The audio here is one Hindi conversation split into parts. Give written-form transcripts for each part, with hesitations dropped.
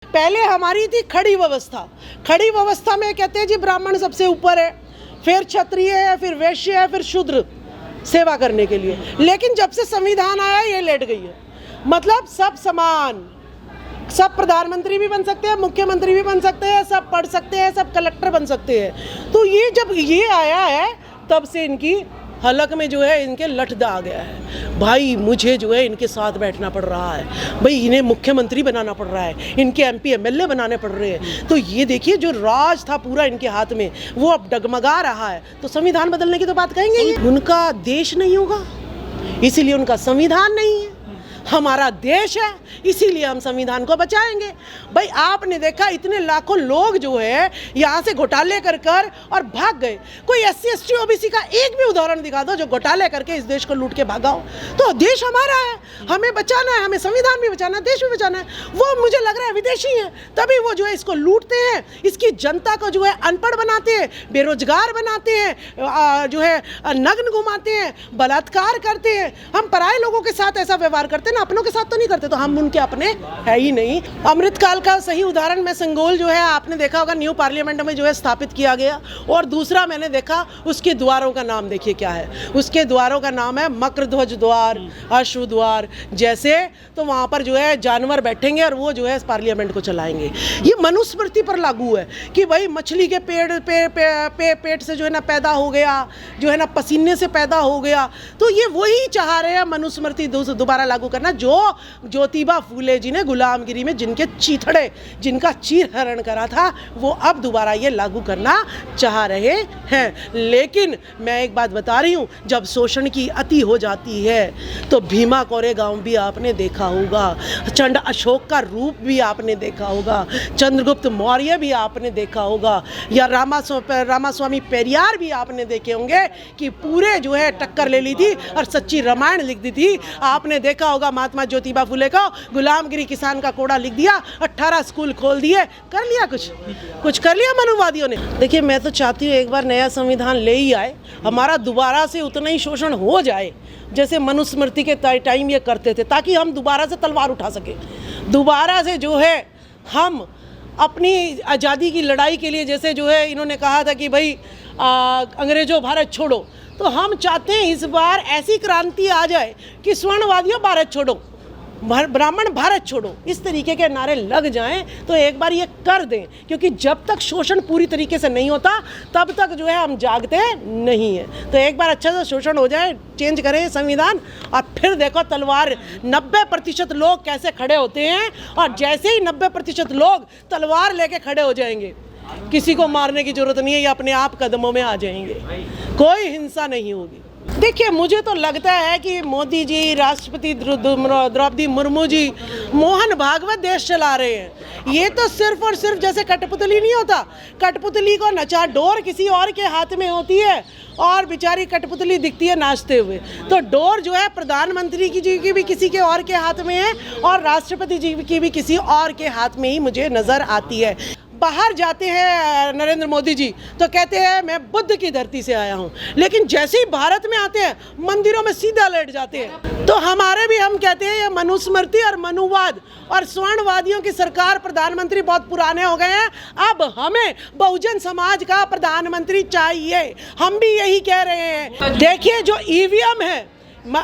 पहले हमारी थी खड़ी व्यवस्था। खड़ी व्यवस्था में कहते हैं जी ब्राह्मण सबसे ऊपर है, फिर क्षत्रिय है, फिर वैश्य है, फिर शूद्र सेवा करने के लिए। लेकिन जब से संविधान आया ये लेट गई है। मतलब सब समान, सब प्रधानमंत्री भी बन सकते हैं, मुख्यमंत्री भी बन सकते हैं, सब पढ़ सकते हैं, सब कलेक्टर बन सकते हैं। तो ये जब ये आया है तब से इनकी हलक में जो है इनके लठदा आ गया है। भाई मुझे जो है इनके साथ बैठना पड़ रहा है, भाई इन्हें मुख्यमंत्री बनाना पड़ रहा है, इनके एमपी एमएलए बनाने पड़ रहे हैं। तो ये देखिए जो राज था पूरा इनके हाथ में वो अब डगमगा रहा है। तो संविधान बदलने की तो बात कहेंगे ही। उनका देश नहीं होगा इसीलिए उनका संविधान नहीं है। हमारा देश है इसीलिए हम संविधान को बचाएंगे। भाई आपने देखा इतने लाखों लोग जो है यहाँ से घोटाले कर कर और भाग गए। कोई एससी एसटी ओबीसी का एक भी उदाहरण दिखा दो जो घोटाले करके इस देश को लूट के भागा हो। तो देश हमारा है, हमें बचाना है, हमें संविधान भी बचाना है, देश भी बचाना है। वो मुझे लग रहा है विदेशी हैं, तभी वो जो है इसको लूटते हैं, इसकी जनता को जो है अनपढ़ बनाते हैं, बेरोजगार बनाते हैं, जो है नग्न घुमाते हैं, बलात्कार करते हैं। हम पराये लोगों के साथ ऐसा व्यवहार करते हैं ना, अपनों के साथ तो नहीं करते। तो हम उनके अपने है ही नहीं। अमृतकाल का सही उदाहरण में संगोल जो है आपने देखा होगा न्यू पार्लियामेंट में जो है स्थापित किया गया। और दूसरा मैंने देखा उसके द्वारों का नाम देखिए क्या है, उसके द्वारों का नाम है मकरध्वज द्वार, अश्व द्वार जैसे। तो वहाँ पर जो है जानवर बैठेंगे और वो जो है पार्लियामेंट को चलाएंगे। ये मनुस्मृति पर लागू है कि भाई मछली के पेट से जो है ना पैदा हो गया, जो है ना पसीने से पैदा हो गया। तो ये वही चाह रहे हैं मनुस्मृति दोबारा लागू करना जो ज्योतिबा फूले जी ने गुलामगिरी में जिनका चीरहरण करा था वो अब दोबारा ये लागू करना चाह रहे हैं। लेकिन मैं एक बात बता रही हूँ, जब शोषण की अति हो जाती है तो भीमा कोरेगांव भी आपने देखा होगा, चंड अशोक का रूप भी आपने देखा होगा, चंद्रगुप्त मौर्य भी आपने देखा होगा, या रामास्वामी पेरियार भी आपने देखे होंगे कि पूरे जो है टक्कर ले ली थी और सच्ची रामायण लिख दी थी। आपने देखा होगा महात्मा ज्योतिबा फुले को गुलामगिरी किसान का कोड़ा लिख दिया, 18 स्कूल खोल दिए, कर लिया कुछ कर लिया मनुवादियों ने। देखिए मैं तो चाहती हूँ एक बार नया संविधान ले ही आए, हमारा दोबारा से उतना ही शोषण हो जाए जैसे मनुस्मृति के टाइम ये करते थे, ताकि हम दोबारा से तलवार उठा सके, दोबारा से जो है हम अपनी आज़ादी की लड़ाई के लिए, जैसे जो है इन्होंने कहा था कि भाई अंग्रेजों भारत छोड़ो, तो हम चाहते हैं इस बार ऐसी क्रांति आ जाए कि स्वर्णवादियों भारत छोड़ो, ब्राह्मण भारत छोड़ो, इस तरीके के नारे लग जाएं। तो एक बार ये कर दें, क्योंकि जब तक शोषण पूरी तरीके से नहीं होता तब तक जो है हम जागते नहीं हैं। तो एक बार अच्छा सा शोषण हो जाए, चेंज करें संविधान, और फिर देखो तलवार 90% लोग कैसे खड़े होते हैं। और जैसे ही 90% लोग तलवार लेके खड़े हो जाएंगे, किसी को मारने की जरूरत नहीं है, ये अपने आप कदमों में आ जाएंगे, कोई हिंसा नहीं होगी। देखिए मुझे तो लगता है कि मोदी जी, राष्ट्रपति द्रौपदी मुर्मू जी, मोहन भागवत देश चला रहे हैं। ये तो सिर्फ और सिर्फ जैसे कठपुतली नहीं होता, कठपुतली को नचा डोर किसी और के हाथ में होती है और बेचारी कठपुतली दिखती है नाचते हुए। तो डोर जो है प्रधानमंत्री जी की भी किसी के और के हाथ में है और राष्ट्रपति जी की भी किसी और के हाथ में ही मुझे नज़र आती है। बाहर जाते हैं नरेंद्र मोदी जी तो कहते हैं मैं बुद्ध की धरती से आया हूँ, लेकिन जैसे ही भारत में आते हैं मंदिरों में सीधा लेट जाते हैं। तो हमारे भी हम कहते हैं ये मनुस्मृति और मनुवाद और स्वर्णवादियों की सरकार, प्रधानमंत्री बहुत पुराने हो गए हैं, अब हमें बहुजन समाज का प्रधानमंत्री चाहिए। हम भी यही कह रहे हैं। देखिए जो ईवीएम है,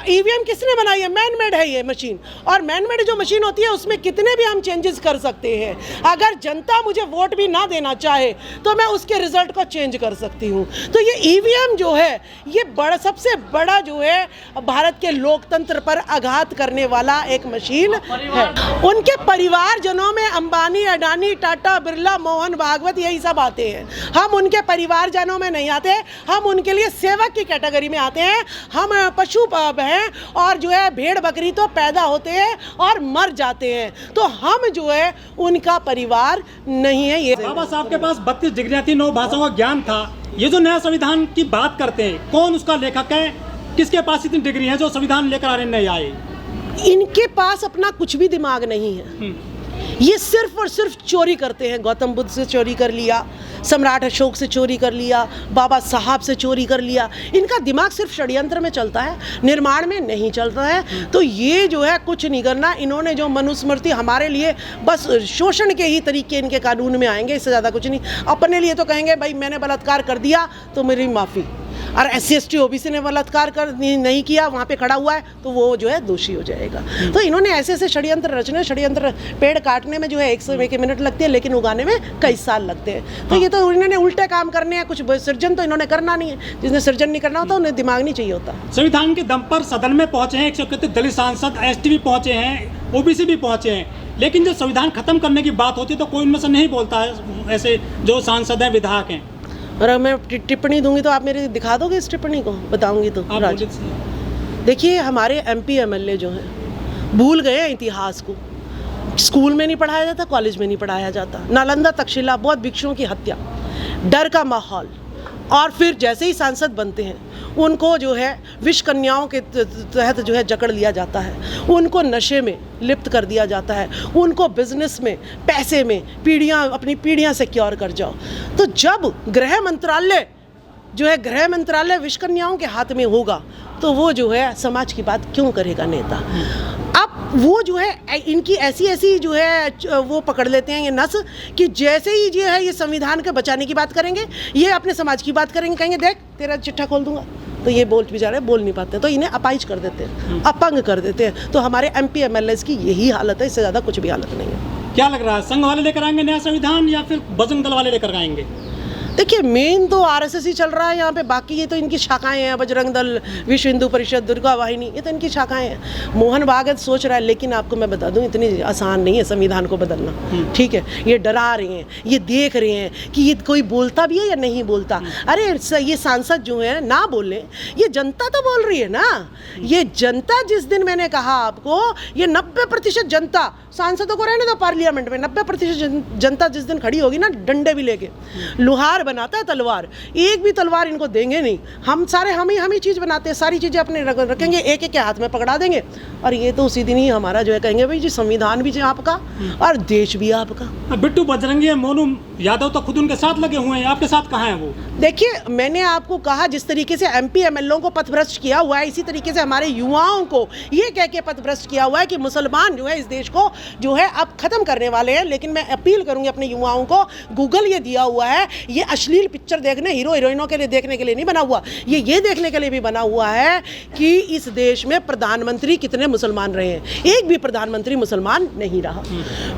ईवीएम किसने बनाई है? मैन मेड है ये मशीन, और मैन मेड जो मशीन होती है उसमें कितने भी हम चेंजेस कर सकते हैं। अगर जनता मुझे वोट भी ना देना चाहे तो मैं उसके रिजल्ट को चेंज कर सकती हूँ। तो ये ईवीएम जो है ये सबसे बड़ा जो है भारत के लोकतंत्र पर आघात करने वाला एक मशीन है। उनके परिवारजनों में अंबानी, अडानी, टाटा, बिरला, मोहन भागवत यही सब आते हैं। हम उनके परिवारजनों में नहीं आते, हम उनके लिए सेवक की कैटेगरी में आते हैं। हम पशु हैं और जो है भेड़ बकरी तो पैदा होते हैं और मर जाते हैं, तो हम जो है उनका परिवार नहीं है। ये बाबा साहब के पास 32 डिग्रियां थी, 9 भाषाओं का ज्ञान था। ये जो नया संविधान की बात करते हैं, कौन उसका लेखक है? किसके पास इतनी डिग्री है जो संविधान लेकर आ रहे नए आए? इनके पास अपना कुछ भी दिमाग नहीं है, ये सिर्फ और सिर्फ चोरी करते हैं। गौतम बुद्ध से चोरी कर लिया, सम्राट अशोक से चोरी कर लिया, बाबा साहब से चोरी कर लिया। इनका दिमाग सिर्फ षड्यंत्र में चलता है, निर्माण में नहीं चलता है। तो ये जो है कुछ नहीं करना। इन्होंने जो मनुस्मृति हमारे लिए बस शोषण के ही तरीके इनके कानून में आएंगे, इससे ज़्यादा कुछ नहीं। अपने लिए तो कहेंगे भाई मैंने बलात्कार कर दिया तो मेरी माफ़ी, और SC/ST OBC ने बलात्कार नहीं किया, वहाँ पे खड़ा हुआ है तो वो जो है दोषी हो जाएगा। तो इन्होंने ऐसे ऐसे षड्यंत्र रचने, षड्यंत्र पेड़ काटने में जो है 1 मिनट लगती है, लेकिन उगाने में कई साल लगते हैं। तो ये तो इन्होंने उल्टे काम करने हैं, कुछ सृजन तो इन्होंने करना नहीं है। जिसने सृजन नहीं करना होता उन्हें दिमाग नहीं चाहिए होता। संविधान के दम पर सदन में पहुंचे हैं 131 दलित सांसद, ST भी पहुंचे हैं, OBC भी पहुंचे हैं, लेकिन जब संविधान खत्म करने की बात होती है तो कोई उनमें से नहीं बोलता है, ऐसे जो सांसद हैं, विधायक हैं। और मैं टिप्पणी दूंगी तो आप मेरे दिखा दोगे इस टिप्पणी को? बताऊंगी तो राज। देखिए हमारे MP MLA जो हैं भूल गए हैं इतिहास को। स्कूल में नहीं पढ़ाया जाता, कॉलेज में नहीं पढ़ाया जाता। नालंदा तक्षशिला, बहुत भिक्षुओं की हत्या, डर का माहौल, और फिर जैसे ही सांसद बनते हैं उनको जो है विष कन्याओं के तहत जो है जकड़ लिया जाता है, उनको नशे में लिप्त कर दिया जाता है, उनको बिजनेस में, पैसे में अपनी पीढ़ियाँ सिक्योर कर जाओ। तो जब गृह मंत्रालय जो है, गृह मंत्रालय विष कन्याओं के हाथ में होगा तो वो जो है समाज की बात क्यों करेगा नेता? अब वो जो है इनकी ऐसी जो है वो पकड़ लेते हैं ये नस, कि जैसे ही जो है ये संविधान के बचाने की बात करेंगे, ये अपने समाज की बात करेंगे, कहेंगे देख तेरा चिट्ठा खोल दूंगा, तो ये बेचारे बोल नहीं पाते, तो इन्हें अपाहिज कर देते हैं, अपंग कर देते हैं। तो हमारे MP MLAs की यही हालत है, इससे ज़्यादा कुछ भी हालत नहीं है। क्या लग रहा है, संघ वाले लेकर आएंगे नया संविधान या फिर बजरंग दल वाले लेकर आएंगे? देखिए मेन तो RSS ही चल रहा है यहाँ पे, बाकी ये तो इनकी शाखाएं हैं, बजरंग दल, विश्व हिंदू परिषद, दुर्गा वाहिनी, ये तो इनकी शाखाएं हैं। मोहन भागवत सोच रहा है, लेकिन आपको मैं बता दूं इतनी आसान नहीं है संविधान को बदलना। ठीक है, ये डरा रहे हैं, ये देख रहे हैं कि ये कोई बोलता भी है या नहीं बोलता। अरे ये सांसद जो है ना बोले, ये जनता तो बोल रही है ना। ये जनता, जिस दिन मैंने कहा आपको, ये 90% जनता, सांसदों को रहने दो पार्लियामेंट में, 90% जनता जिस दिन खड़ी होगी ना, डंडे भी लेके, लोहार बनाता है तलवार, एक भी तलवार इनको देंगे नहीं। हम ही चीज़ बनाते हैं, सारी चीज़ें अपने रखेंगे, एक एक के हाथ में पकड़ा देंगे, और ये तो उसी दिन ही हमारा जो है कहेंगे भाई जी संविधान भी आपका और देश भी आपका। बिट्टू बजरंगी, मोनू यादव तो खुद उनके साथ लगे हुए हैं, आपके साथ कहाँ हैं वो? देखिए मैंने आपको कहा, जिस तरीके से MP MLAओं को पथभ्रष्ट किया हुआ है, इसी तरीके से हमारे युवाओं को ये कह के पथभ्रष्ट किया हुआ है कि मुसलमान जो है इस देश को जो है अब खत्म करने वाले हैं। लेकिन मैं अपील करूंगी अपने युवाओं को, गूगल ये दिया हुआ है, ये अश्लील पिक्चर देखने, हीरो हीरोइनों के लिए देखने के लिए नहीं बना हुआ, ये देखने के लिए भी बना हुआ है कि इस देश में प्रधानमंत्री कितने मुसलमान रहे हैं। एक भी प्रधानमंत्री मुसलमान नहीं रहा।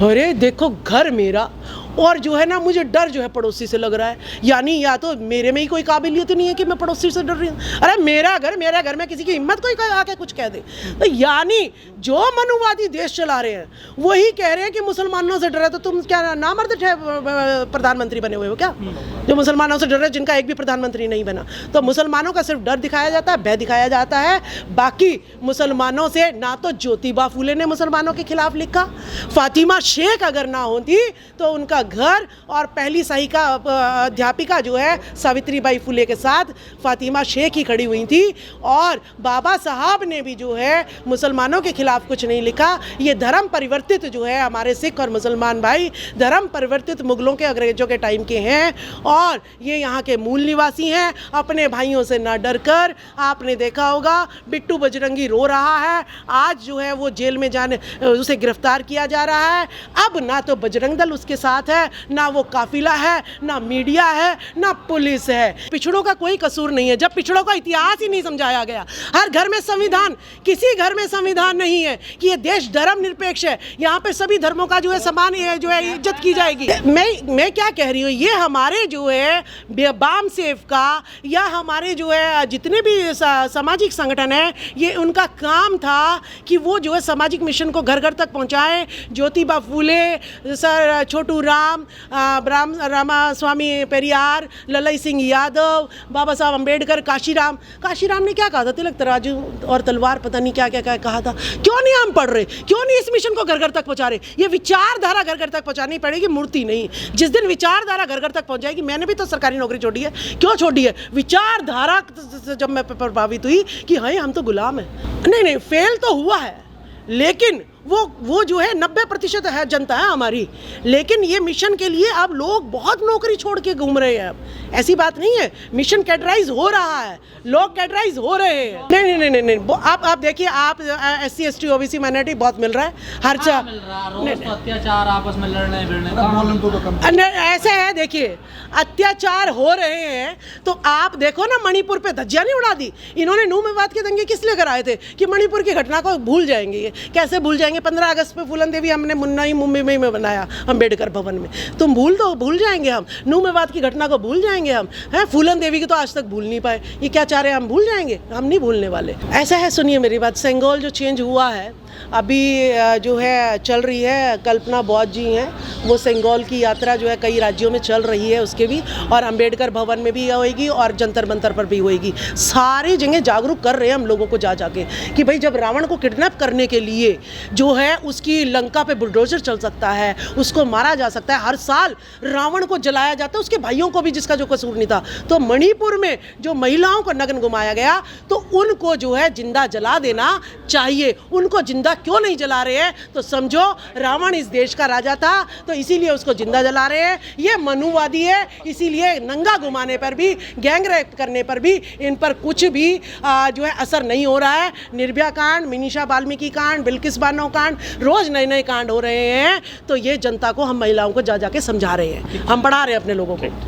अरे देखो घर मेरा, और जो है ना मुझे डर जो है पड़ोसी से लग रहा है, यानी या तो मेरे में ही कोई काबिलियत नहीं है कि मैं पड़ोसी से डर रही हूँ। अरे मेरा घर में किसी की हिम्मत कोई आके कुछ कह दे, तो यानी जो मनुवादी देश चला रहे हैं वही कह रहे हैं कि मुसलमानों से डर है। तो तुम क्या नामर्द प्रधानमंत्री बने हुए हो क्या, जो मुसलमानों से डर है, जिनका एक भी प्रधानमंत्री नहीं बना? तो मुसलमानों का सिर्फ डर दिखाया जाता है, भय दिखाया जाता है। बाकी मुसलमानों से ना तो ज्योतिबा फूले ने मुसलमानों के खिलाफ लिखा, फातिमा शेख अगर ना होती तो उनका घर और पहली सहायिका अध्यापिका जो है सावित्रीबाई फुले के साथ फातिमा शेख ही खड़ी हुई थी। और बाबा साहब ने भी जो है मुसलमानों के खिलाफ कुछ नहीं लिखा। ये धर्म परिवर्तित जो है हमारे सिख और मुसलमान भाई धर्म परिवर्तित मुगलों के अंग्रेजों के टाइम के हैं, और ये यहाँ के मूल निवासी हैं। अपने भाइयों से ना डर कर, आपने देखा होगा बिट्टू बजरंगी रो रहा है, आज जो है वो जेल में जाने, उसे गिरफ्तार किया जा रहा है। अब ना तो बजरंग दल उसके साथ है, ना वो काफिला है, ना मीडिया है, ना पुलिस है। पिछड़ों का कोई कसूर नहीं है, जब पिछड़ों का इतिहास ही नहीं समझाया गया। हर घर में संविधान, किसी घर में संविधान नहीं है कि ये देश धर्म निरपेक्ष है, यहाँ पे सभी धर्मों का जो है समान जो है इज्जत की जाएगी। मैं क्या कह रही हूँ, ये हमारे जो है बाम सेफ का या हमारे जो है जितने भी सामाजिक संगठन है, ये उनका काम था कि वो जो है सामाजिक मिशन को घर घर तक पहुँचाएं। ज्योतिबा फूले, सर छोटू राम स्वामी पेरियार, ललई सिंह यादव, बाबा साहब अम्बेडकर, काशीराम ने क्या कहा था, तिलक तराजू और तलवार, पता नहीं क्या क्या कहा था। क्यों नहीं हम पढ़ रहे, क्यों नहीं इस मिशन को घर घर तक पहुंचा रहे? ये विचारधारा घर घर तक पहुंचानी पड़ेगी, मूर्ति नहीं। जिस दिन विचारधारा घर घर तक पहुंच जाएगी, मैंने भी तो सरकारी नौकरी छोड़ी है, क्यों छोड़ी है? विचारधारा से जब मैं प्रभावित हुई कि हाँ हम तो गुलाम है। नहीं फेल तो हुआ है, लेकिन वो जो है 90% है जनता है हमारी, लेकिन ये मिशन के लिए अब लोग बहुत नौकरी छोड़ के घूम रहे हैं। अब ऐसी बात नहीं है, मिशन कैटराइज हो रहा है, लोग कैटराइज हो रहे हैं। नहीं नहीं नहीं नहीं, आप देखिए, आप SC ST OBC माइनॉरिटी बहुत मिल रहा है हर मिल रहा है, रोज तो अत्याचार आपस में लड़ने भिड़ने ऐसे है। देखिए अत्याचार हो रहे हैं तो आप देखो ना, मणिपुर पे धज्जियां नहीं उड़ा दी इन्होंने। नूह मेवात के दंगे किस लिए कराए थे? कि मणिपुर की घटना को भूल जाएंगे। ये कैसे भूल जाएंगे? 15 अगस्त पे फूलन देवी हमने मुंबई में बनाया अम्बेडकर भवन में, तुम भूल जाएंगे हम? नूह मेवात की घटना को भूल जाएंगे हम? हैं, फूलन देवी की तो आज तक भूल नहीं पाए। ये क्या चाह रहे हैं? हम भूल जाएंगे? हम नहीं भूलने वाले। ऐसा है, सुनिए मेरी बात, सेंगोल जो चेंज हुआ है अभी जो है चल रही है, कल्पना बौद्ध जी हैं, वो सेंगोल की यात्रा जो है कई राज्यों में चल रही है उसके भी, और अंबेडकर भवन में भी होएगी और जंतर मंतर पर भी होएगी। सारी जगह जागरूक कर रहे हैं हम लोगों को जा जाके कि भाई जब रावण को किडनैप करने के लिए जो है उसकी लंका पे बुलडोजर चल सकता है, उसको मारा जा सकता है, हर साल रावण को जलाया जाता है, उसके भाइयों को भी जिसका जो कसूर नहीं था। तो मणिपुर में जो महिलाओं को नग्न घुमाया गया तो उनको जो है जिंदा जला देना चाहिए। उनको जिंदा क्यों नहीं जला रहे हैं? तो समझो रावण इस देश का राजा था तो इसीलिए उसको जिंदा जला रहे हैं। ये मनुवादी है, इसीलिए नंगा घुमाने पर भी, गैंग रेप करने पर भी इन पर कुछ भी जो है असर नहीं हो रहा है। निर्भया कांड, मिनीषा वाल्मीकि कांड, बिल्किस बानो कांड, रोज नए नए कांड हो रहे हैं। तो ये जनता को, हम महिलाओं को जा जाके समझा रहे हैं, हम पढ़ा रहे हैं अपने लोगों को।